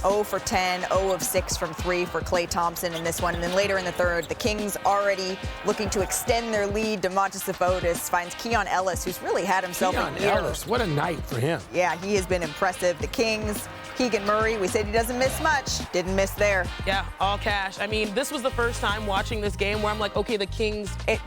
0 for 10, 0 of 6 from 3 for Klay Thompson in this one. And then later in the third, the Kings already looking to extend their lead. Domantas Sabonis finds Keon Ellis, who's really had himself a year. Ellis, what a night for him. Yeah, he has been impressive. The Kings, Keegan Murray, we said he doesn't miss much. Didn't miss there. Yeah, all cash. I mean, this was the first time watching this game where I'm like, okay, the Kings. They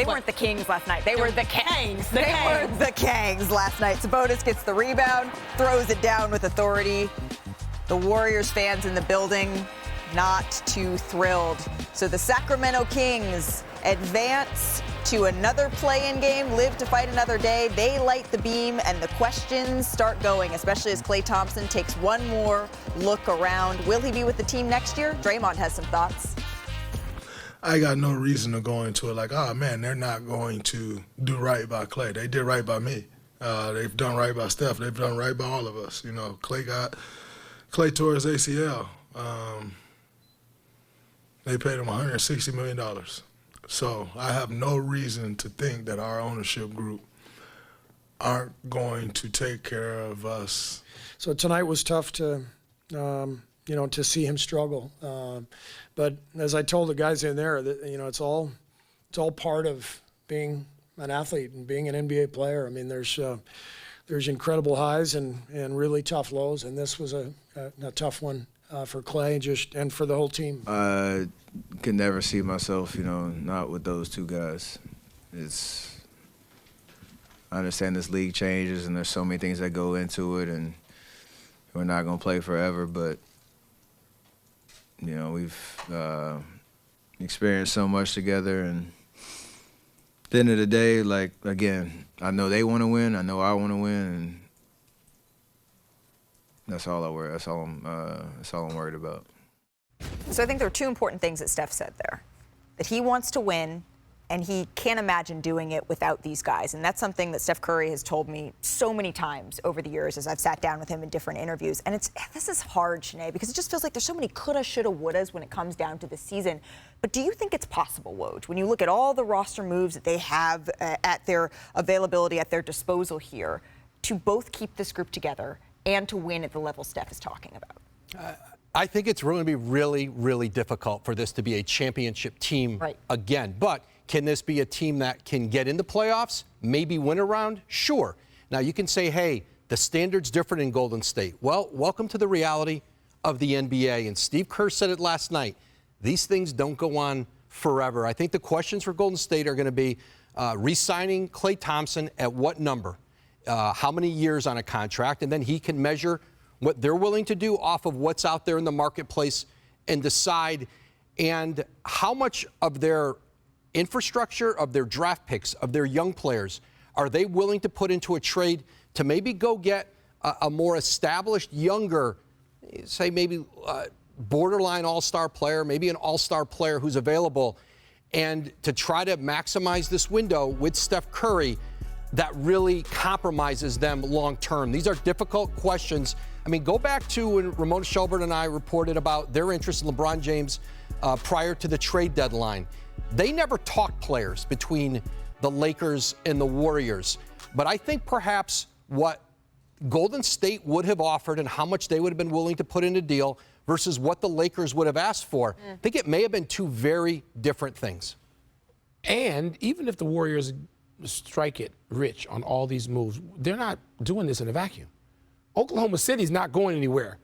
weren't the Kings last night. They were the Kangs. The They were the Kangs last night. Sabonis gets the rebound, throws it down with authority. The Warriors fans in the building not too thrilled. So the Sacramento Kings advance to another play-in game, live to fight another day. They light the beam, and the questions start going, especially as Klay Thompson takes one more look around. Will he be with the team next year? Draymond has some thoughts. I got no reason to go into it like, oh, man, they're not going to do right by Klay. They did right by me. They've done right by Steph. They've done right by all of us. You know, Klay tore his ACL. They paid him $160 million. So I have no reason to think that our ownership group aren't going to take care of us. So tonight was tough to, to see him struggle. But as I told the guys in there, that, it's all part of being an athlete and being an NBA player. I mean, there's incredible highs and really tough lows, and this was a tough one for Klay and for the whole team. I could never see myself, not with those two guys. I understand this league changes and there's so many things that go into it, and we're not going to play forever, but, we've experienced so much together, and at the end of the day, again, I know they want to win. I know I want to win, and that's all I'm worried about. So I think there are two important things that Steph said there. That he wants to win, and he can't imagine doing it without these guys. And that's something that Steph Curry has told me so many times over the years as I've sat down with him in different interviews. And this is hard, Chiney, because it just feels like there's so many coulda, shoulda, wouldas when it comes down to the season. But do you think it's possible, Woj, when you look at all the roster moves that they have at their availability, at their disposal here, to both keep this group together and to win at the level Steph is talking about? I think it's going to be really, really difficult for this to be a championship team again. But can this be a team that can get into playoffs, maybe win a round? Sure. Now, you can say, hey, the standard's different in Golden State. Well, welcome to the reality of the NBA. And Steve Kerr said it last night. These things don't go on forever. I think the questions for Golden State are going to be re-signing Klay Thompson at what number, how many years on a contract, and then he can measure what they're willing to do off of what's out there in the marketplace and decide, and how much of their infrastructure, of their draft picks, of their young players, are they willing to put into a trade to maybe go get a more established, younger, say maybe borderline all-star player, maybe an all-star player who's available, and to try to maximize this window with Steph Curry that really compromises them long-term. These are difficult questions. I mean, go back to when Ramona Shelburne and I reported about their interest in LeBron James prior to the trade deadline. They never talked players between the Lakers and the Warriors. But I think perhaps what Golden State would have offered and how much they would have been willing to put in a deal versus what the Lakers would have asked for, I think it may have been two very different things. And even if the Warriors strike it rich on all these moves, they're not doing this in a vacuum. Oklahoma City's not going anywhere.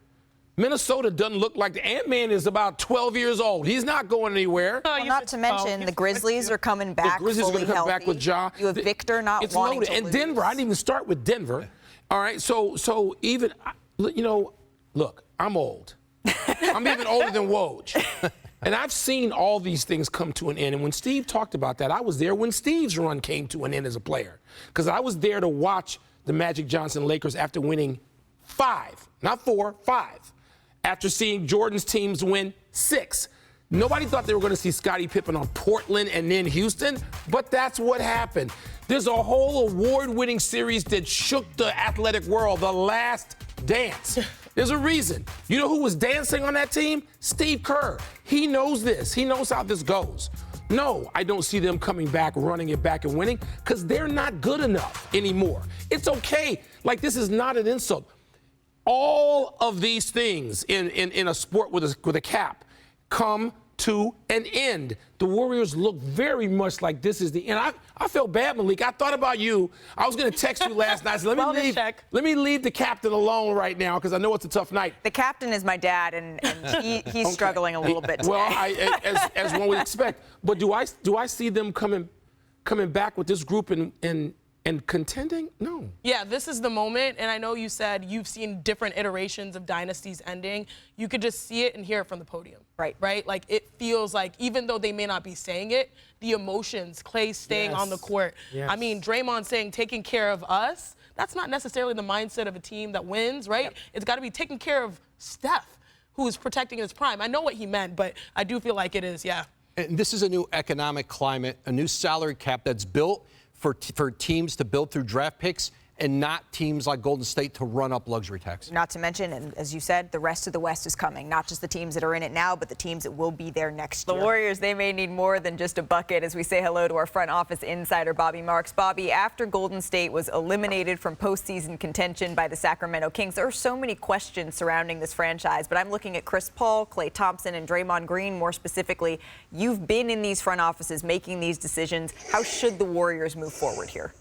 Minnesota doesn't look like the Ant-Man is about 12 years old. He's not going anywhere. Well, not to mention the Grizzlies are coming back. The Grizzlies are going to come back with Ja. You have Victor not wanting to lose. And Denver, I didn't even start with Denver. All right, so even, look, I'm old. I'm even older than Woj. And I've seen all these things come to an end. And when Steve talked about that, I was there when Steve's run came to an end as a player. Because I was there to watch the Magic Johnson Lakers after winning 5, not 4, 5. After seeing Jordan's teams win 6. Nobody thought they were going to see Scottie Pippen on Portland and then Houston, but that's what happened. There's a whole award-winning series that shook the athletic world, The Last Dance. There's a reason. You know who was dancing on that team? Steve Kerr. He knows this. He knows how this goes. No, I don't see them coming back, running it back and winning, because they're not good enough anymore. It's okay. Like, this is not an insult. all of these things in a sport with a cap come to an end. The Warriors look very much like this is the end. I felt bad, Malika. I thought about you. I was going to text you last night. So let me leave the captain alone right now because I know it's a tough night. The captain is my dad, and he's struggling a little bit today. Well, as one would expect. But do I see them coming back with this group and contending? No. Yeah, this is the moment, and I know you said you've seen different iterations of dynasties ending. You could just see it and hear it from the podium. Right? Like, it feels like, even though they may not be saying it, the emotions, Klay staying on the court. Yes. I mean, Draymond saying, taking care of us, that's not necessarily the mindset of a team that wins, right? Yep. It's got to be taking care of Steph, who is protecting his prime. I know what he meant, but I do feel like it is, yeah. And this is a new economic climate, a new salary cap that's built for teams to build through draft picks and not teams like Golden State to run up luxury tax. Not to mention, and as you said, the rest of the West is coming. Not just the teams that are in it now, but the teams that will be there next year. The Warriors, they may need more than just a bucket as we say hello to our front office insider, Bobby Marks. Bobby, after Golden State was eliminated from postseason contention by the Sacramento Kings, there are so many questions surrounding this franchise, but I'm looking at Chris Paul, Klay Thompson, and Draymond Green more specifically. You've been in these front offices making these decisions. How should the Warriors move forward here?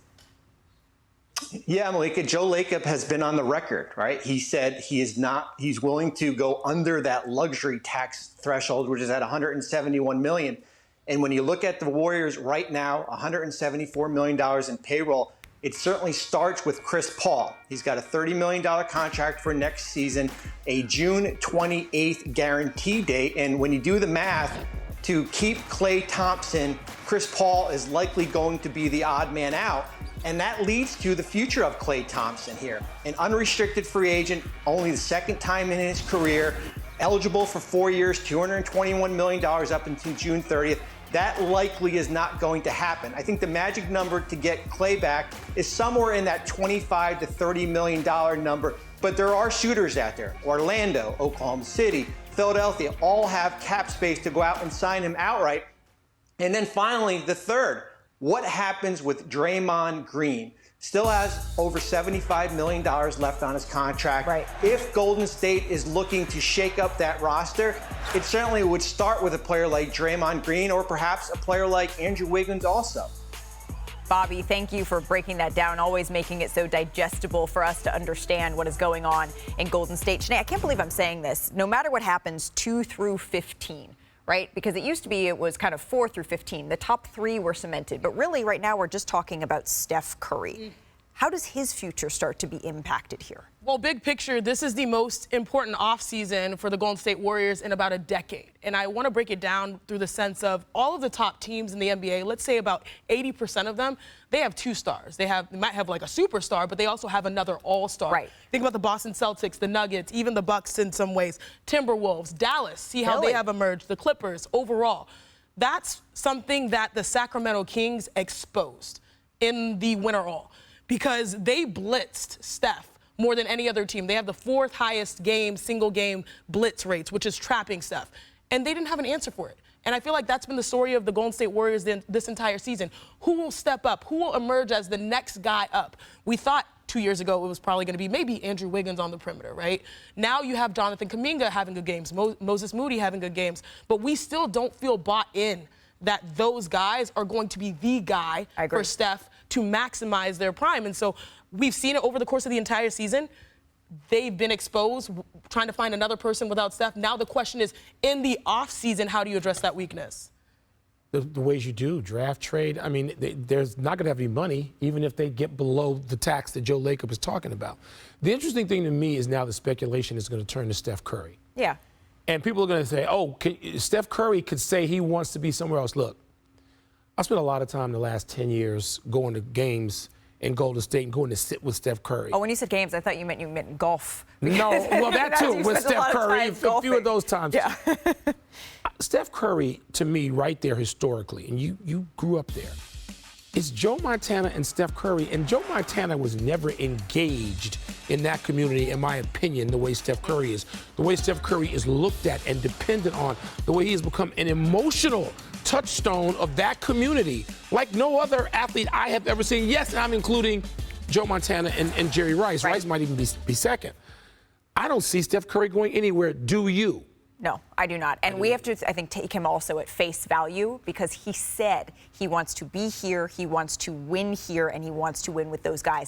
Yeah, Malika, Joe Lacob has been on the record, right? He said he's willing to go under that luxury tax threshold, which is at $171 million. And when you look at the Warriors right now, $174 million in payroll, it certainly starts with Chris Paul. He's got a $30 million contract for next season, a June 28th guarantee date. And when you do the math, to keep Klay Thompson, Chris Paul is likely going to be the odd man out. And that leads to the future of Klay Thompson here. An unrestricted free agent, only the second time in his career, eligible for 4 years, $221 million up until June 30th. That likely is not going to happen. I think the magic number to get Klay back is somewhere in that $25 to $30 million number. But there are shooters out there. Orlando, Oklahoma City, Philadelphia all have cap space to go out and sign him outright. And then finally, the third. What happens with Draymond Green? Still has over $75 million left on his contract. Right. If Golden State is looking to shake up that roster, it certainly would start with a player like Draymond Green or perhaps a player like Andrew Wiggins also. Bobby, thank you for breaking that down, always making it so digestible for us to understand what is going on in Golden State. Chiney, I can't believe I'm saying this. No matter what happens, 2 through 15. Right? Because it used to be it was kind of 4 through 15. The top 3 were cemented. But really, right now, we're just talking about Steph Curry. How does his future start to be impacted here? Well, big picture, this is the most important offseason for the Golden State Warriors in about a decade. And I want to break it down through the sense of all of the top teams in the NBA, let's say about 80% of them, they have 2 stars. They might have like a superstar, but they also have another all-star. Right. Think about the Boston Celtics, the Nuggets, even the Bucks in some ways, Timberwolves, Dallas, see how they have emerged, the Clippers overall. That's something that the Sacramento Kings exposed in the winter all because they blitzed Steph more than any other team. They have the 4th highest single game blitz rates, which is trapping Steph. And they didn't have an answer for it. And I feel like that's been the story of the Golden State Warriors this entire season. Who will step up? Who will emerge as the next guy up? We thought 2 years ago it was probably going to be maybe Andrew Wiggins on the perimeter, right? Now you have Jonathan Kuminga having good games, Moses Moody having good games, but we still don't feel bought in that those guys are going to be the guy for Steph to maximize their prime. And so we've seen it over the course of the entire season. They've been exposed, trying to find another person without Steph. Now the question is, in the offseason, how do you address that weakness? The ways you do, draft, trade. I mean, there's not going to have any money, even if they get below the tax that Joe Lacob is talking about. The interesting thing to me is now the speculation is going to turn to Steph Curry. Yeah. And people are going to say, Steph Curry could say he wants to be somewhere else. Look, I spent a lot of time the last 10 years going to games in Golden State and going to sit with Steph Curry. Oh, when you said games, I thought you meant golf. No, well, that too, with Steph Curry, a few of those times. Yeah. Steph Curry, to me, right there historically, and you grew up there, it's Joe Montana and Steph Curry. And Joe Montana was never engaged in that community, in my opinion, the way Steph Curry is. The way Steph Curry is looked at and dependent on, the way he has become an emotional touchstone of that community like no other athlete I have ever seen. Yes, I'm including Joe Montana and Jerry Rice. Rice might even be second. I don't see Steph Curry going anywhere. Do you? No, I do not. And we have to, I think, take him also at face value because he said he wants to be here, he wants to win here, and he wants to win with those guys.